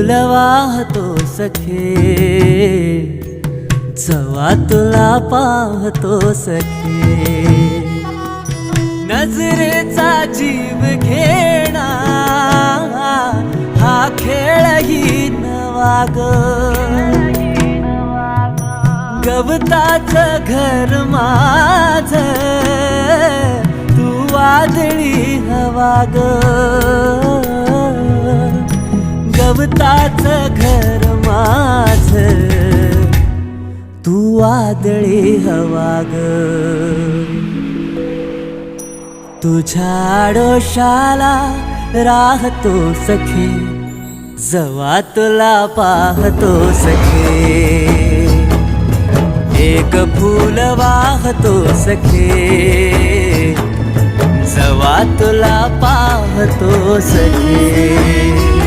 फुल वाहतो सखे, जवा तुला पाहतो सखे, नजरेचा जीव घेणा हा खेळही नवा ग, गवताचं घर माझं तू वादळी हवा ग, गवताचं घर माझं तू वादळी हवा ग, तुझ्या आडोशाला राहतो सखे, जवा तुला पाहतो सखे, एक फूल वाहतो सखे, जवा तुला पाहतो सखे.